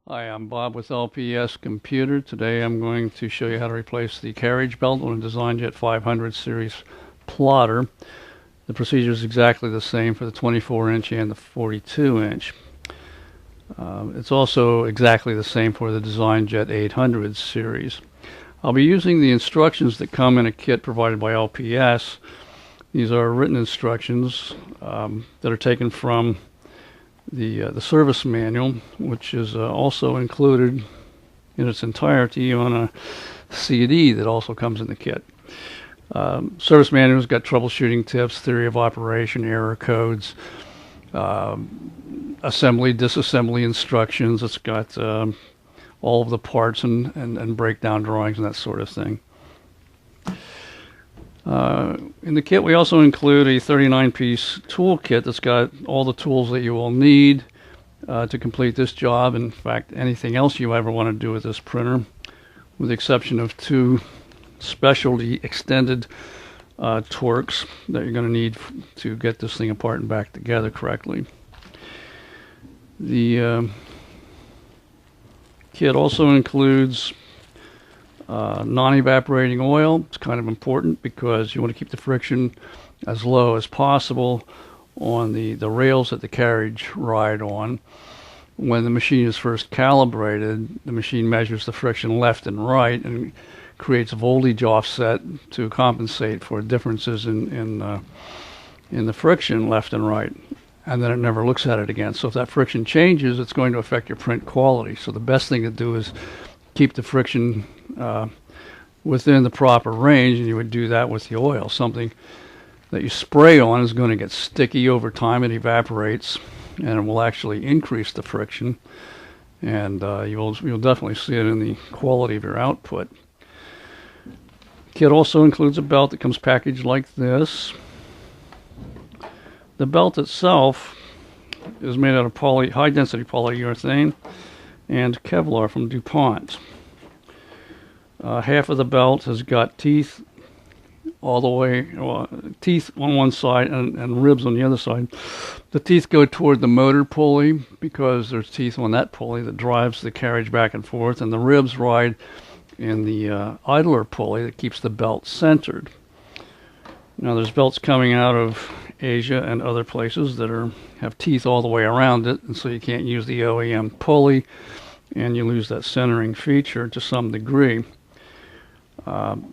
Hi, I'm Bob with LPS Computer. Today I'm going to show you how to replace the carriage belt on a designjet 500 series plotter. The procedure is exactly the same for the 24-inch and the 42-inch. It's also exactly the same for the designjet 800 series. I'll be using the instructions that come in a kit provided by LPS. These are written instructions that are taken from the service manual, which is also included in its entirety on a CD that also comes in the kit. Service manual's got troubleshooting tips, theory of operation, error codes, assembly, disassembly instructions. It's got all of the parts and breakdown drawings and that sort of thing. In the kit we also include a 39-piece tool kit that's got all the tools that you will need to complete this job. In fact, anything else you ever want to do with this printer, with the exception of two specialty extended torques that you're going to need to get this thing apart and back together correctly. The kit also includes non-evaporating oil. It's kind of important because you want to keep the friction as low as possible on the rails that the carriage ride on. When the machine is first calibrated, the machine measures the friction left and right and creates a voltage offset to compensate for differences in the friction left and right, and then it never looks at it again. So if that friction changes, it's going to affect your print quality. So the best thing to do is keep the friction within the proper range, and you would do that with the oil. Something that you spray on is going to get sticky over time. It evaporates, and it will actually increase the friction, and you'll definitely see it in the quality of your output. The kit also includes a belt that comes packaged like this. The belt itself is made out of high-density polyurethane and Kevlar from DuPont. Half of the belt has got teeth all the way, teeth on one side and ribs on the other side. The teeth go toward the motor pulley because there's teeth on that pulley that drives the carriage back and forth, and the ribs ride in the idler pulley that keeps the belt centered. Now there's belts coming out of Asia and other places that have teeth all the way around it, and so you can't use the OEM pulley, and you lose that centering feature to some degree.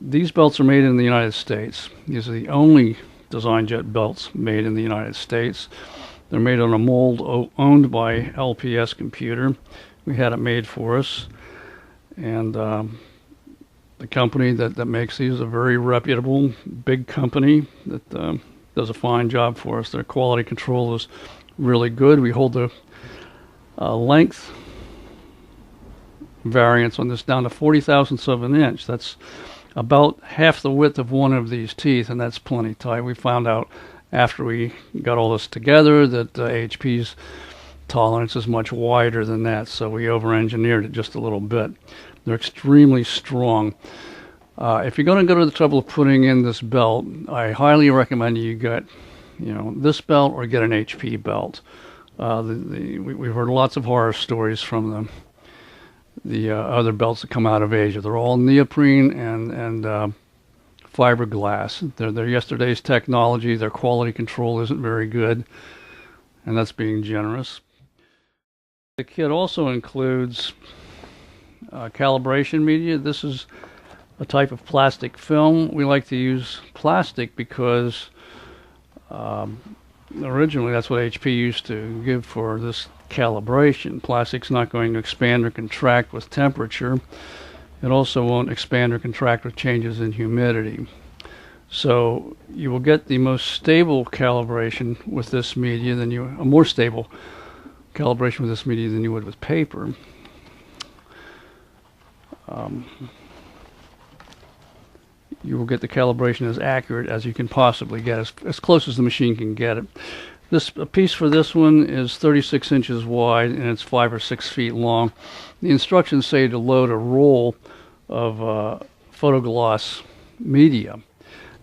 These belts are made in the United States. These are the only designjet belts made in the United States. They're made on a mold owned by LPS Computer. We had it made for us, and the company that makes these is a very reputable, big company that does a fine job for us. Their quality control is really good. We hold the length variance on this down to 40,000ths of an inch. That's about half the width of one of these teeth, and that's plenty tight. We found out after we got all this together that HP's tolerance is much wider than that, so we over-engineered it just a little bit. They're extremely strong. If you're going to go to the trouble of putting in this belt, I highly recommend you get, this belt or get an HP belt. We've heard lots of horror stories from the other belts that come out of Asia. They're all neoprene and fiberglass. They're yesterday's technology. Their quality control isn't very good, and that's being generous. The kit also includes calibration media. This is a type of plastic film. We like to use plastic because originally that's what HP used to give for this calibration. Plastic's not going to expand or contract with temperature. It also won't expand or contract with changes in humidity. So you will get the most stable calibration with this media than a more stable calibration with this media than you would with paper. You will get the calibration as accurate as you can possibly get, as close as the machine can get it. A piece for this one is 36 inches wide, and it's 5 or 6 feet long. The instructions say to load a roll of photogloss media,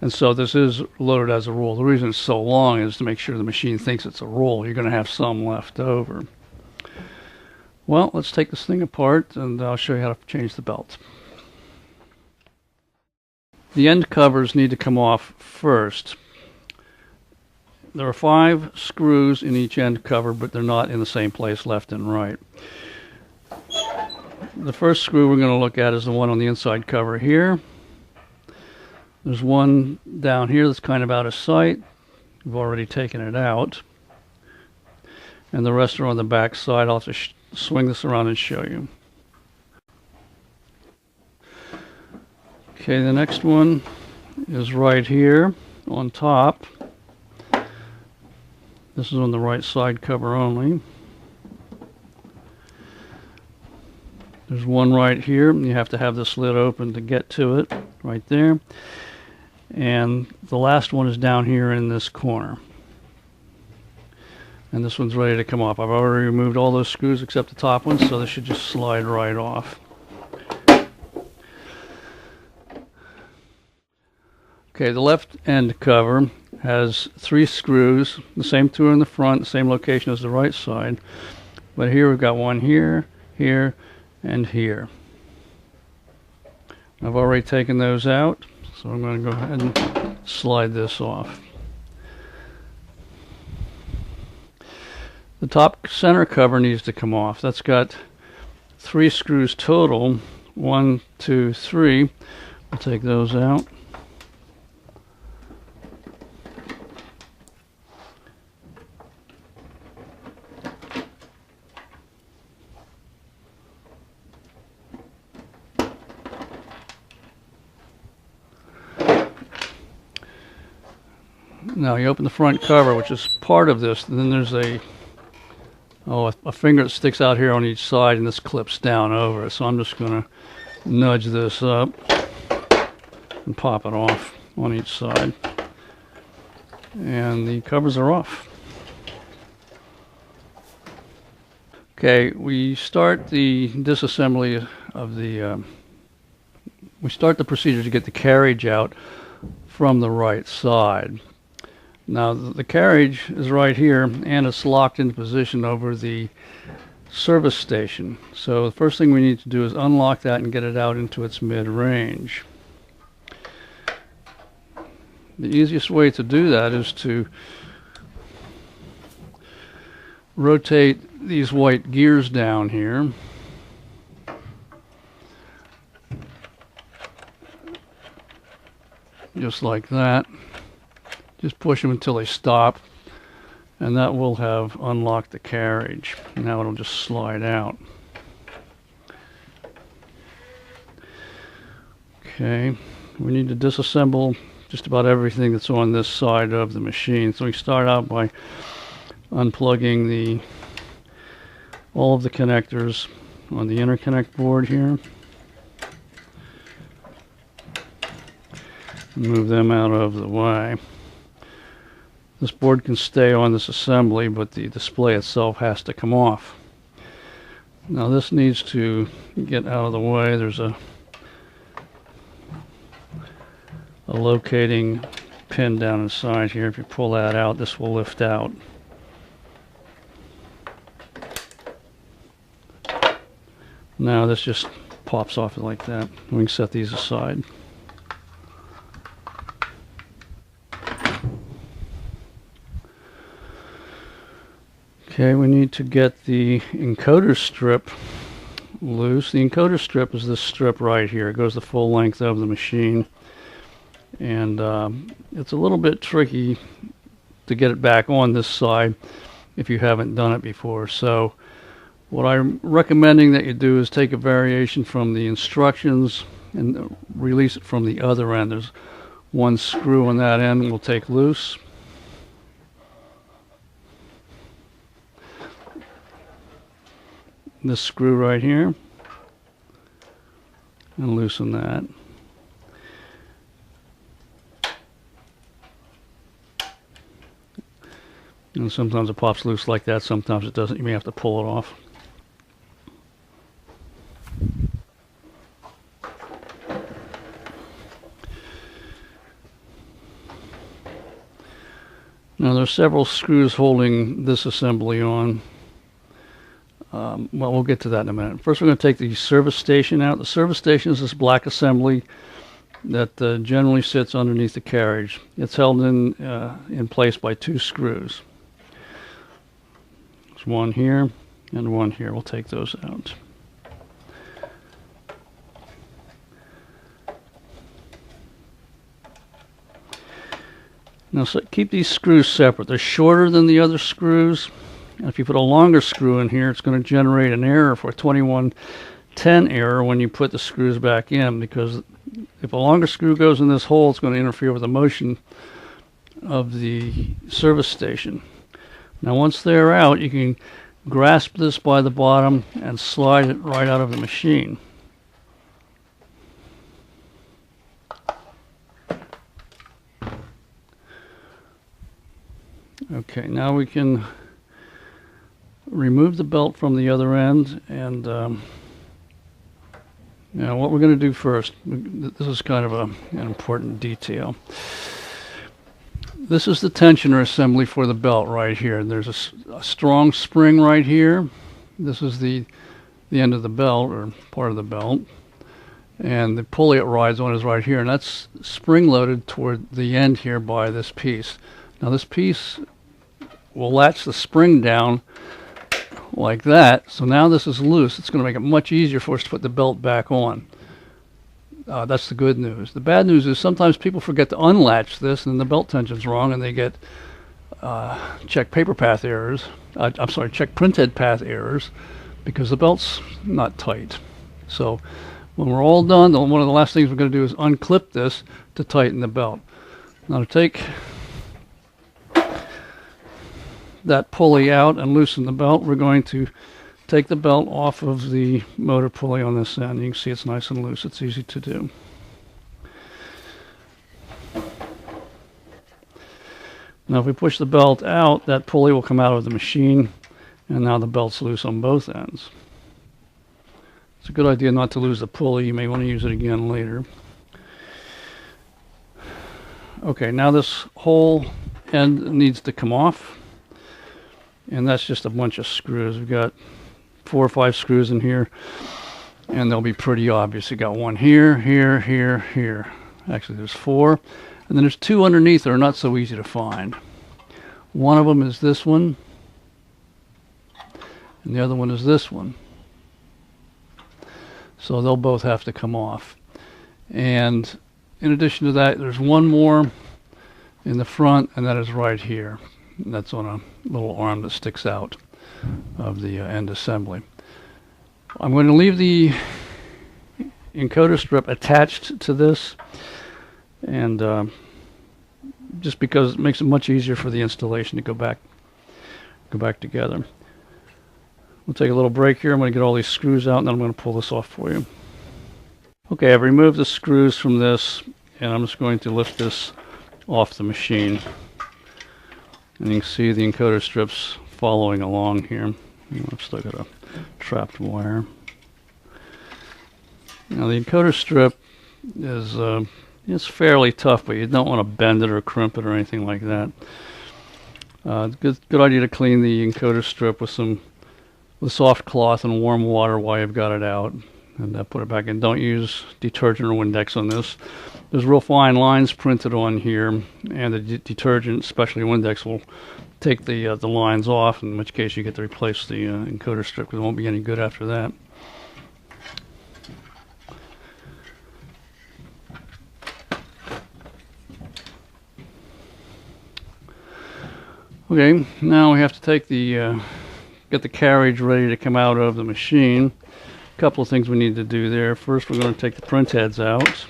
and so this is loaded as a roll. The reason it's so long is to make sure the machine thinks it's a roll. You're going to have some left over. Well, let's take this thing apart and I'll show you how to change the belt. The end covers need to come off first. There are 5 screws in each end cover, but they're not in the same place left and right. The first screw we're going to look at is the one on the inside cover here. There's one down here that's kind of out of sight. We've already taken it out. And the rest are on the back side. I'll have to swing this around and show you. Okay, the next one is right here on top. This is on the right side cover only. There's one right here. You have to have this lid open to get to it, right there. And the last one is down here in this corner. And this one's ready to come off. I've already removed all those screws except the top one, so this should just slide right off. Okay, the left end cover has 3 screws, the same 2 in the front, same location as the right side. But here we've got one here, here, and here. I've already taken those out, so I'm going to go ahead and slide this off. The top center cover needs to come off. That's got 3 screws total. 1, 2, 3. I'll take those out. Now you open the front cover, which is part of this, and then there's a finger that sticks out here on each side, and this clips down over it. So I'm just going to nudge this up and pop it off on each side. And the covers are off. Okay, we start the disassembly of the, we start the procedure to get the carriage out from the right side. Now the carriage is right here and it's locked into position over the service station. So the first thing we need to do is unlock that and get it out into its mid-range. The easiest way to do that is to rotate these white gears down here. Just like that. Just push them until they stop, and that will have unlocked the carriage. Now it'll just slide out. Okay, we need to disassemble just about everything that's on this side of the machine. So we start out by unplugging all of the connectors on the interconnect board here. Move them out of the way. This board can stay on this assembly, but the display itself has to come off. Now this needs to get out of the way. There's a locating pin down inside here. If you pull that out, this will lift out. Now this just pops off like that. We can set these aside. Okay, we need to get the encoder strip loose. The encoder strip is this strip right here. It goes the full length of the machine. And it's a little bit tricky to get it back on this side if you haven't done it before. So what I'm recommending that you do is take a variation from the instructions and release it from the other end. There's one screw on that end we'll take loose. This screw right here, and loosen that. And sometimes it pops loose like that, sometimes it doesn't. You may have to pull it off. Now there are several screws holding this assembly on. Well, we'll get to that in a minute. First, we're going to take the service station out. The service station is this black assembly that generally sits underneath the carriage. It's held in place by 2 screws. There's one here and one here. We'll take those out. Now, so keep these screws separate. They're shorter than the other screws. And if you put a longer screw in here, it's going to generate an error for a 2110 error when you put the screws back in, because if a longer screw goes in this hole, it's going to interfere with the motion of the service station. Now, once they're out, you can grasp this by the bottom and slide it right out of the machine. Okay, now we can remove the belt from the other end, and now what we're going to do first, this is kind of an important detail. This is the tensioner assembly for the belt right here. There's a strong spring right here. This is the end of the belt, or part of the belt, and the pulley it rides on is right here, and that's spring loaded toward the end here by this piece. Now this piece will latch the spring down like that, so now this is loose. It's going to make it much easier for us to put the belt back on. That's the good news. The bad news is sometimes people forget to unlatch this and the belt tension's wrong, and they get check paper path errors. Check printhead path errors because the belt's not tight. So when we're all done, one of the last things we're going to do is unclip this to tighten the belt. Now to take that pulley out and loosen the belt, we're going to take the belt off of the motor pulley on this end. You can see it's nice and loose. It's easy to do. Now if we push the belt out, that pulley will come out of the machine, and now the belt's loose on both ends. It's a good idea not to lose the pulley. You may want to use it again later. Okay, now this whole end needs to come off. And that's just a bunch of screws. We've got 4 or 5 screws in here, and they'll be pretty obvious. You got one here, here, here, here. Actually, there's 4, and then there's 2 underneath that are not so easy to find. One of them is this one, and the other one is this one. So they'll both have to come off. And in addition to that, there's one more in the front, and that is right here. That's on a little arm that sticks out of the end assembly. I'm going to leave the encoder strip attached to this, and just because it makes it much easier for the installation to go back together. We'll take a little break here. I'm going to get all these screws out, and then I'm going to pull this off for you. Okay, I've removed the screws from this, and I'm just going to lift this off the machine. And you can see the encoder strips following along here. I've still got a trapped wire. Now the encoder strip is it's fairly tough, but you don't want to bend it or crimp it or anything like that. Good idea to clean the encoder strip with soft cloth and warm water while you've got it out, and put it back in. Don't use detergent or Windex on this. There's real fine lines printed on here, and the detergent, especially Windex, will take the lines off, in which case you get to replace the encoder strip, because it won't be any good after that. Okay, now we have to take get the carriage ready to come out of the machine. A couple of things we need to do there. First, we're going to take the print heads out.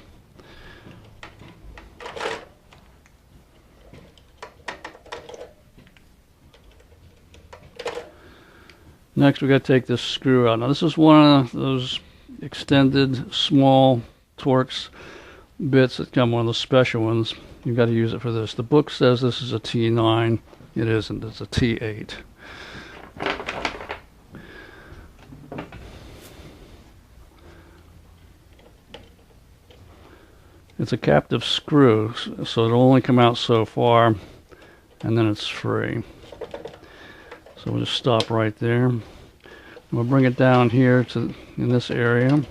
Next, we've got to take this screw out. Now, this is one of those extended small Torx bits that come, one of those special ones. You've got to use it for this. The book says this is a T9. It isn't. It's a T8. It's a captive screw, so it'll only come out so far, and then it's free. So we'll just stop right there. We'll bring it down here to in this area.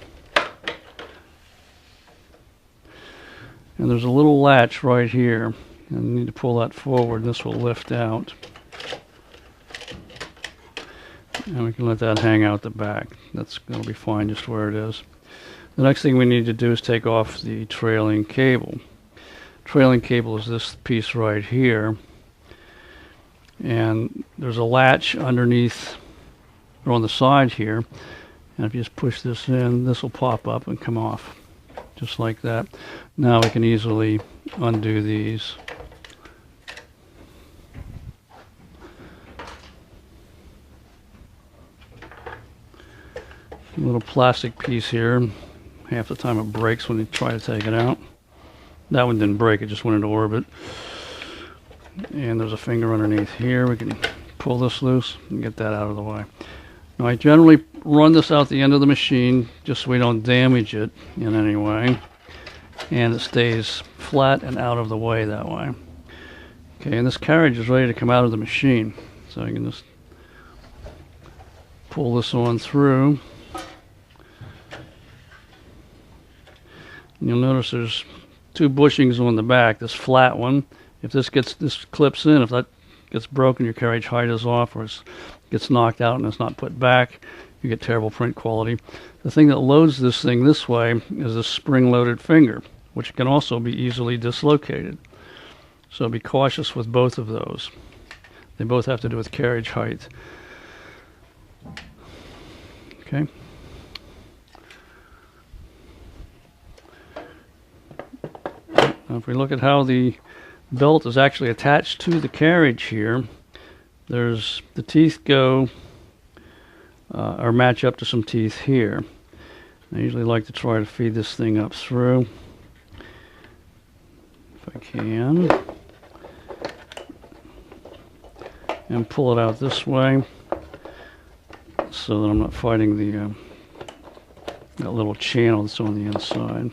And there's a little latch right here. And you need to pull that forward. This will lift out. And we can let that hang out the back. That's going to be fine just where it is. The next thing we need to do is take off the trailing cable. Trailing cable is this piece right here. And there's a latch underneath or on the side here. And if you just push this in, this will pop up and come off. Just like that. Now we can easily undo these. A little plastic piece here. Half the time it breaks when you try to take it out. That one didn't break, it just went into orbit. And there's a finger underneath here. We can pull this loose and get that out of the way. Now I generally run this out the end of the machine just so we don't damage it in any way. And it stays flat and out of the way that way. Okay, and this carriage is ready to come out of the machine. So you can just pull this on through. You'll notice there's two bushings on the back. This flat one, if this clips in, if that gets broken, your carriage height is off, or it gets knocked out and it's not put back, you get terrible print quality. The thing that loads this thing this way is a spring-loaded finger, which can also be easily dislocated. So be cautious with both of those. They both have to do with carriage height. Okay. Now if we look at how the belt is actually attached to the carriage here, there's the teeth go or match up to some teeth here. I usually like to try to feed this thing up through if I can, and pull it out this way so that I'm not fighting the that little channel that's on the inside.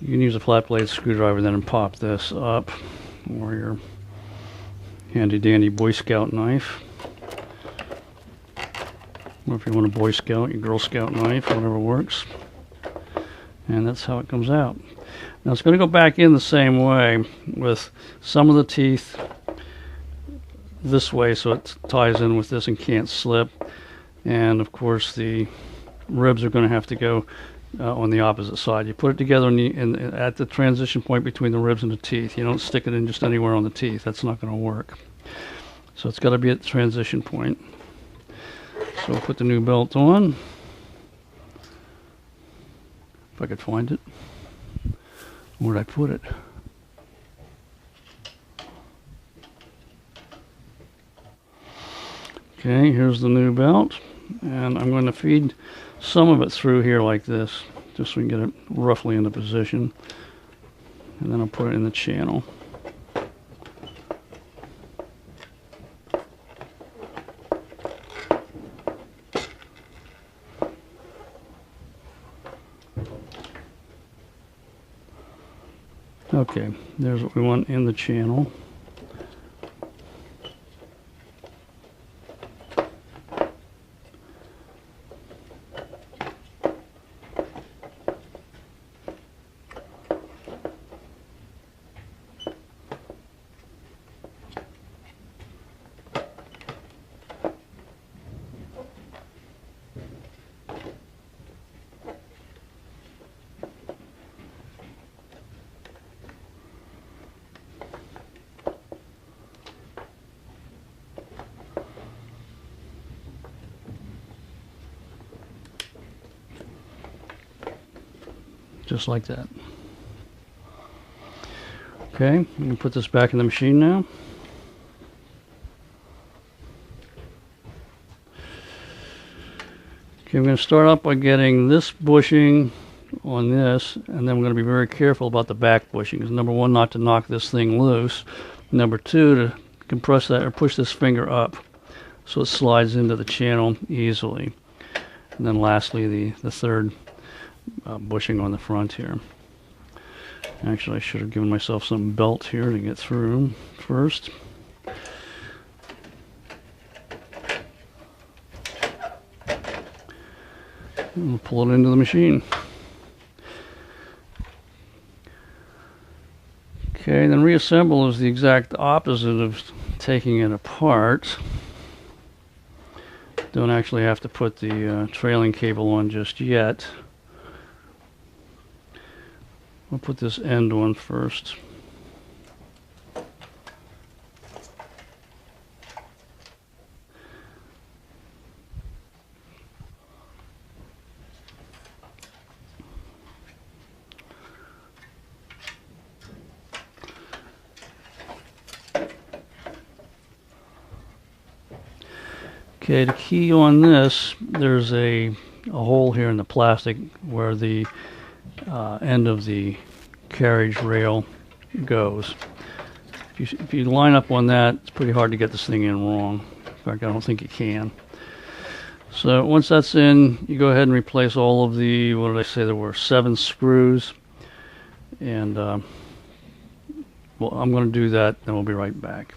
You can use a flat blade screwdriver then and pop this up, or your handy dandy Boy Scout knife, or if you want a Boy Scout, your Girl Scout knife, whatever works. And that's how it comes out. Now it's going to go back in the same way with some of the teeth this way so it ties in with this and can't slip, and of course the ribs are going to have to go on the opposite side. You put it together at the transition point between the ribs and the teeth. You don't stick it in just anywhere on the teeth. That's not going to work. So it's got to be at the transition point. So we'll put the new belt on. If I could find it. Where'd I put it? Okay, here's the new belt. And I'm going to feed some of it through here like this, just so we can get it roughly into position. And then I'll put it in the channel. Okay, there's what we want in the channel. Just like that. Okay, I'm going to put this back in the machine now. Okay, I'm going to start off by getting this bushing on this, and then I'm going to be very careful about the back bushings. Number one, not to knock this thing loose. Number two, to compress that or push this finger up so it slides into the channel easily. And then lastly, the third bushing on the front here. Actually, I should have given myself some belt here to get through first. And we'll pull it into the machine. Okay, then reassemble is the exact opposite of taking it apart. Don't actually have to put the trailing cable on just yet. We'll put this end on first. Okay, the key on this, there's a hole here in the plastic where the end of the carriage rail goes. If you line up on that, it's pretty hard to get this thing in wrong. In fact, I don't think you can. So once that's in, you go ahead and replace all of the, what did I say, there were 7 screws. And well, I'm going to do that, then we'll be right back.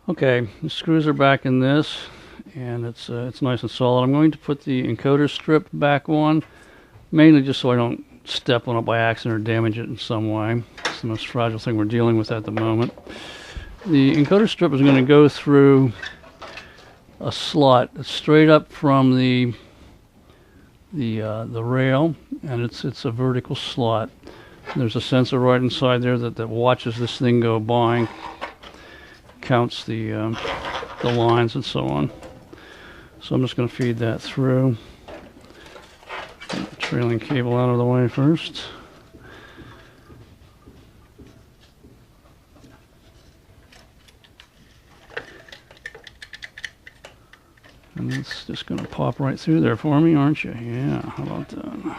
Okay, the screws are back in this, and it's nice and solid. I'm going to put the encoder strip back on, mainly just so I don't step on it by accident or damage it in some way. It's the most fragile thing we're dealing with at the moment. The encoder strip is going to go through a slot straight up from the rail, and it's a vertical slot. There's a sensor right inside there that watches this thing go by, counts the lines and so on. So I'm just going to feed that through. Get the trailing cable out of the way first. And it's just going to pop right through there for me, aren't you? Yeah, how about that?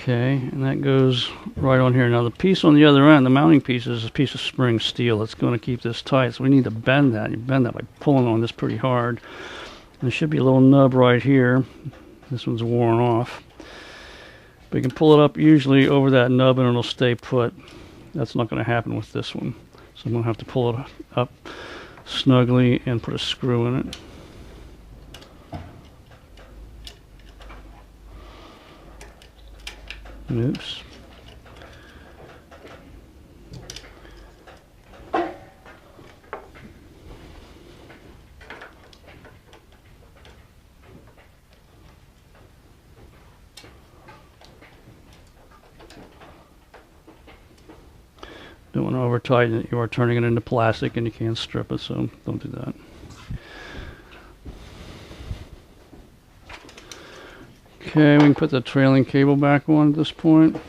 Okay, and that goes right on here. Now the piece on the other end, the mounting piece, is a piece of spring steel. It's going to keep this tight, so we need to bend that. You bend that by pulling on this pretty hard. And there should be a little nub right here. This one's worn off. But you can pull it up usually over that nub and it'll stay put. That's not going to happen with this one. So I'm going to have to pull it up snugly and put a screw in it. Oops. Don't want to over tighten it. You are turning it into plastic and you can't strip it, so don't do that. Okay, we can put the trailing cable back on at this point.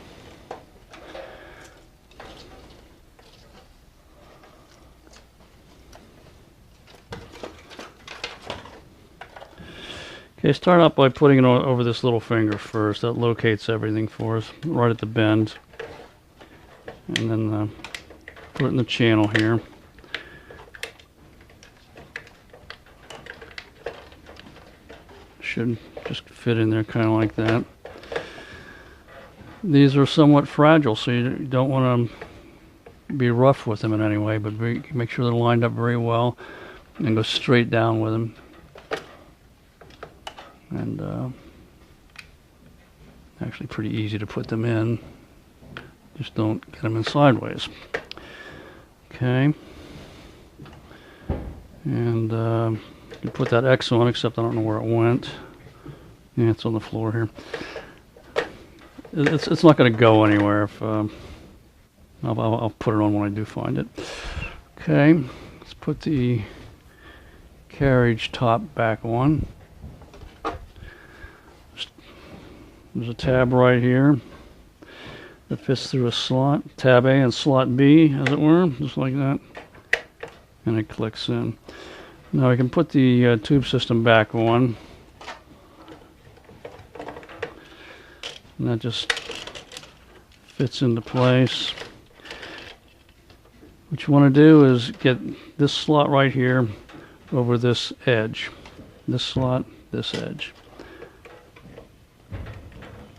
Okay, start out by putting it over this little finger first. That locates everything for us, right at the bend. And then put it in the channel here. Should just fit in there kind of like that. These are somewhat fragile, so you don't want to be rough with them in any way, but make sure they're lined up very well and go straight down with them. And actually pretty easy to put them in. Just don't get them in sideways. Okay. And you put that X on, except I don't know where it went. Yeah, it's on the floor here. It's not going to go anywhere. If I'll put it on when I do find it. Okay, let's put the carriage top back on. There's a tab right here. that fits through a slot, tab A and slot B, as it were, just like that, and it clicks in. Now we can put the tube system back on, and that just fits into place. What you want to do is get this slot right here over this edge. This slot, this edge.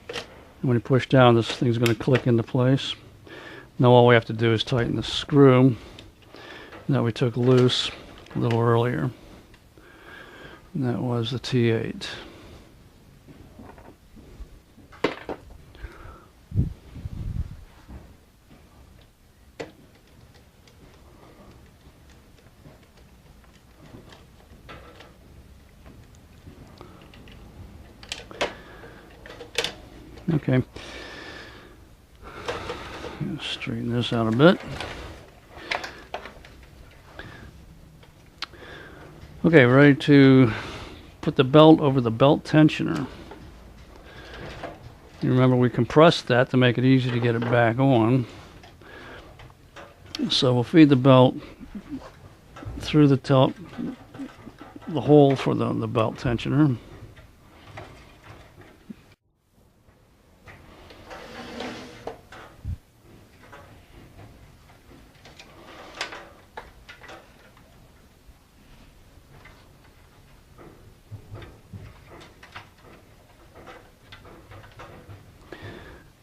And when you push down, this thing's going to click into place. Now all we have to do is tighten the screw that we took loose a little earlier. And that was the T8. Okay, straighten this out a bit. Okay, ready to put the belt over the belt tensioner. You remember we compressed that to make it easy to get it back on. So we'll feed the belt through the hole for the belt tensioner.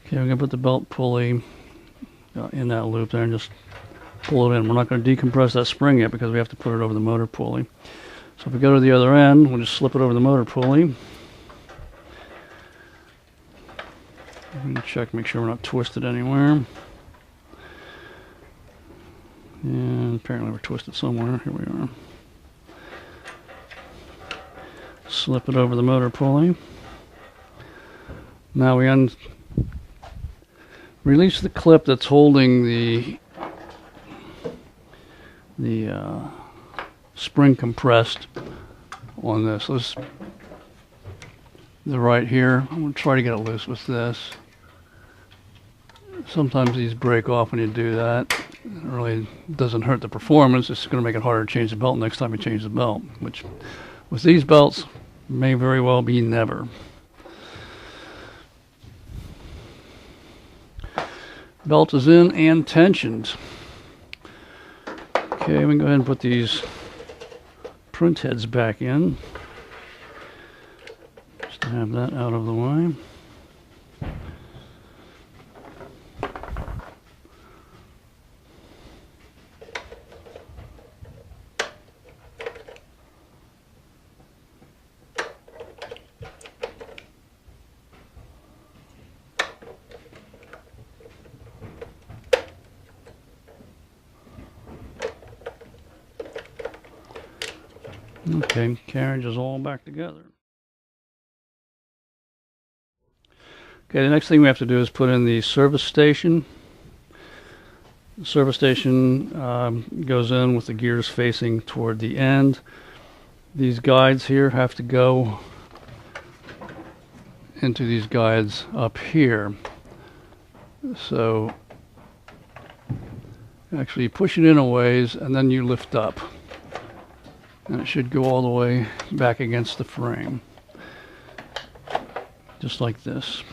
Okay, we're going to put the belt pulley in that loop there and just pull it in. We're not going to decompress that spring yet because we have to put it over the motor pulley. So if we go to the other end, we'll just slip it over the motor pulley. I'm going to check, make sure we're not twisted anywhere. And apparently we're twisted somewhere. Here we are. Slip it over the motor pulley. Now we release the clip that's holding the spring compressed on this. The right here. I'm going to try to get it loose with this. Sometimes these break off when you do that. It really doesn't hurt the performance. It's going to make it harder to change the belt next time you change the belt, which with these belts may very well be never. Belt is in and tensioned. Okay, we can go ahead and put these print heads back in. Just to have that out of the way. Okay, carriage is all back together. Okay, the next thing we have to do is put in the service station. The service station goes in with the gears facing toward the end. These guides here have to go into these guides up here. So actually you push it in a ways and then you lift up. And it should go all the way back against the frame. Just like this.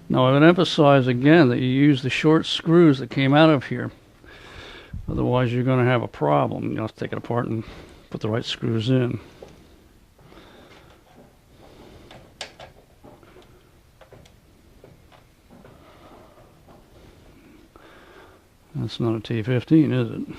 Now I would emphasize again that you use the short screws that came out of here. Otherwise you're going to have a problem. You'll have to take it apart and put the right screws in. That's not a T15, is it?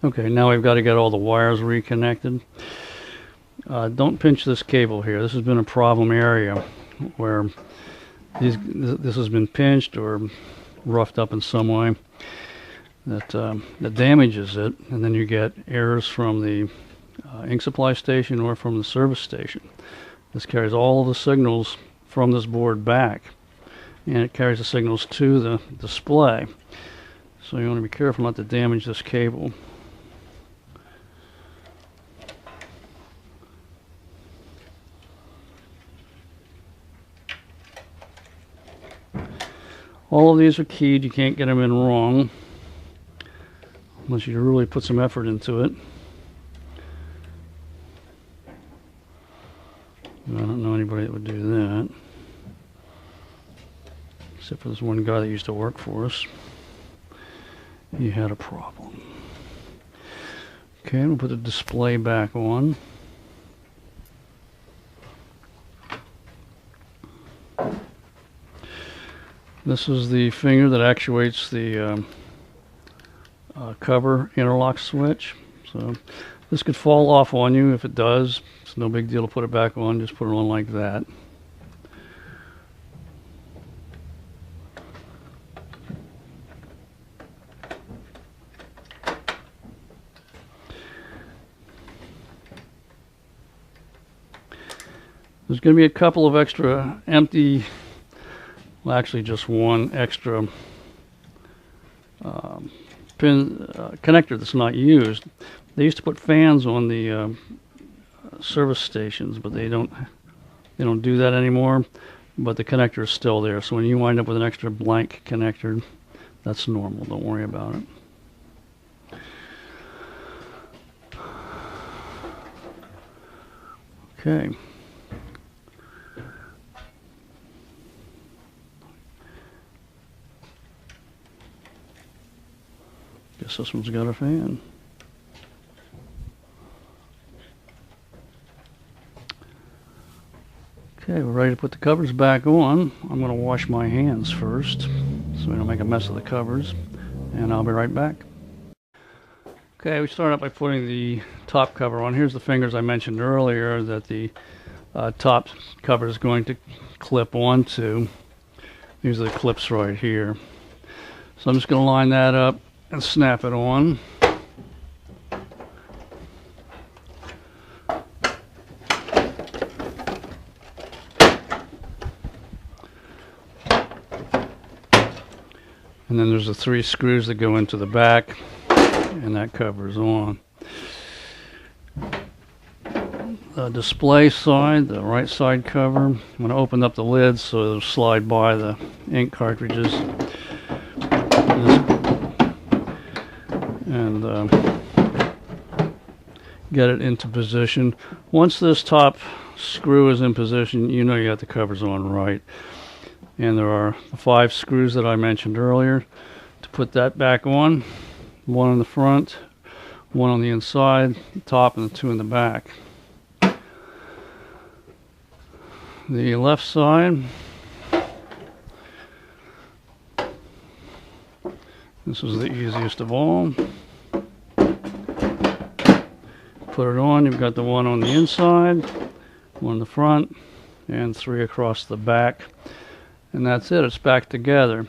Okay, now we've got to get all the wires reconnected. Don't pinch this cable here. This has been a problem area where this has been pinched or roughed up in some way. that damages it, and then you get errors from the ink supply station or from the service station. This carries all of the signals from this board back, and it carries the signals to the display. So you want to be careful not to damage this cable. All of these are keyed. You can't get them in wrong unless you really put some effort into it. I don't know anybody that would do that, except for this one guy that used to work for us. He had a problem. Okay, we'll put the display back on. This is the finger that actuates the cover interlock switch. So this could fall off on you. If it does, it's no big deal to put it back on. Just put it on like that. There's going to be a couple of extra empty, well, actually just one extra pin connector that's not used. They used to put fans on the service stations, but they don't do that anymore. But the connector is still there, so when you wind up with an extra blank connector, that's normal. Don't worry about it. Okay. Guess this one's got a fan. Okay, we're ready to put the covers back on. I'm going to wash my hands first so we don't make a mess of the covers, and I'll be right back. Okay, we start out by putting the top cover on. Here's the fingers I mentioned earlier that the top cover is going to clip onto. These are the clips right here. So I'm just going to line that up and snap it on. And then there's the 3 screws that go into the back, and that covers on. The display side, the right side cover, I'm going to open up the lid so it'll slide by the ink cartridges. And get it into position. Once this top screw is in position, you know you got the covers on right. And there are 5 screws that I mentioned earlier to put that back on. 1 in the front, 1 on the inside, the top, and the 2 in the back. The left side, this is the easiest of all. Put it on, you've got the 1 on the inside, 1 in the front, and 3 across the back. And that's it, it's back together.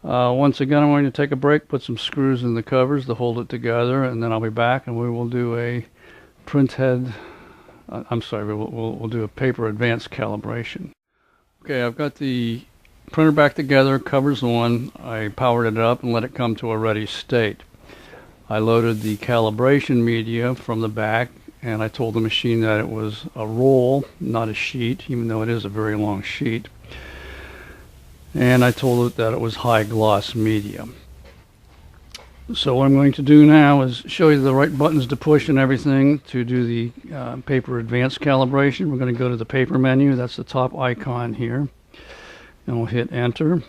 Once again, I'm going to take a break, put some screws in the covers to hold it together, and then I'll be back and we will do a we'll do a paper advanced calibration. Okay, I've got the printer back together, covers on. I powered it up and let it come to a ready state. I loaded the calibration media from the back, and I told the machine that it was a roll, not a sheet, even though it is a very long sheet. And I told it that it was high gloss media. So what I'm going to do now is show you the right buttons to push and everything to do the paper advanced calibration. We're going to go to the paper menu. That's the top icon here. And we'll hit enter.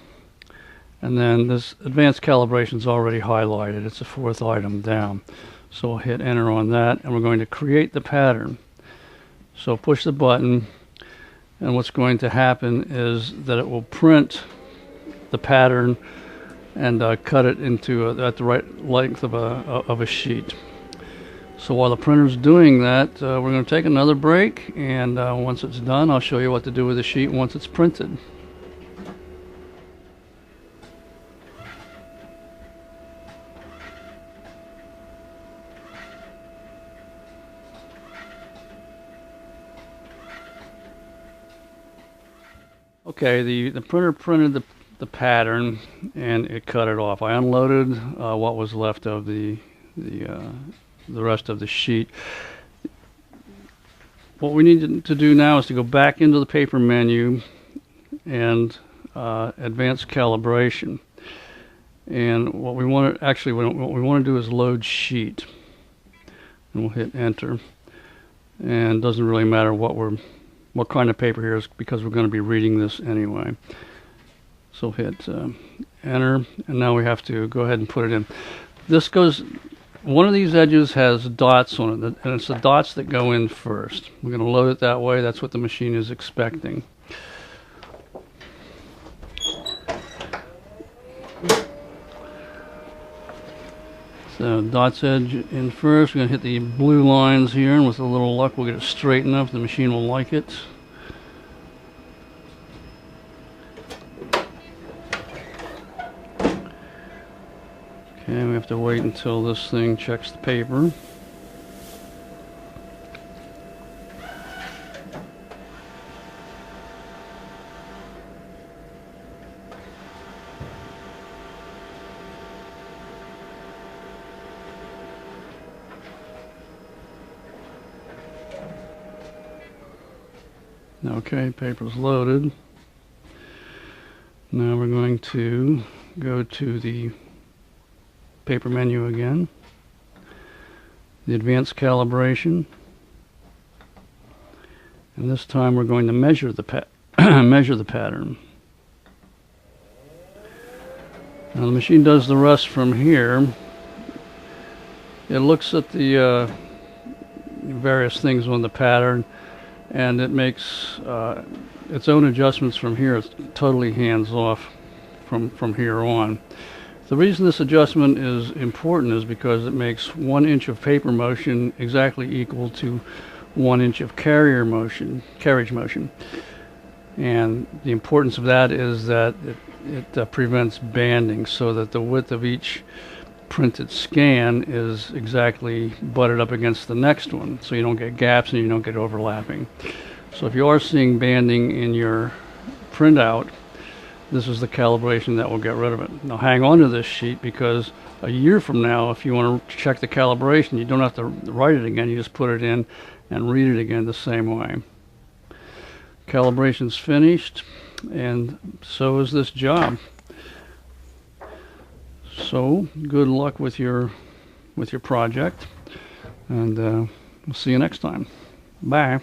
And then this advanced calibration is already highlighted. It's the 4th item down. So we'll hit enter on that, and we're going to create the pattern. So push the button, and what's going to happen is that it will print the pattern and cut it into at the right length of a sheet. So while the printer's doing that, we're going to take another break, and once it's done, I'll show you what to do with the sheet once it's printed. Okay, the printer printed the pattern and it cut it off. I unloaded what was left of the rest of the sheet. What we need to do now is to go back into the paper menu and advanced calibration. And what we want to do is load sheet, and we'll hit enter. And it doesn't really matter what kind of paper here is, because we're going to be reading this anyway. So hit enter, and now we have to go ahead and put it in. One of these edges has dots on it, and it's the dots that go in first. We're going to load it that way. That's what the machine is expecting. So dots edge in first. We're going to hit the blue lines here, and with a little luck we'll get it straight enough. The machine will like it. Okay, we have to wait until this thing checks the paper. Okay, paper's loaded. Now we're going to go to the paper menu again, the advanced calibration, and this time we're going to measure the pattern. Now the machine does the rest from here. It looks at the various things on the pattern, and it makes its own adjustments from here. It's totally hands off from here on. The reason this adjustment is important is because it makes 1 inch of paper motion exactly equal to 1 inch of carriage motion. And the importance of that is that it prevents banding, so that the width of each printed scan is exactly butted up against the next one, so you don't get gaps and you don't get overlapping. So if you are seeing banding in your printout, this is the calibration that will get rid of it. Now hang on to this sheet, because a year from now, if you want to check the calibration, you don't have to write it again. You just put it in and read it again the same way. Calibration's finished, and so is this job. So good luck with your project, and we'll see you next time. Bye.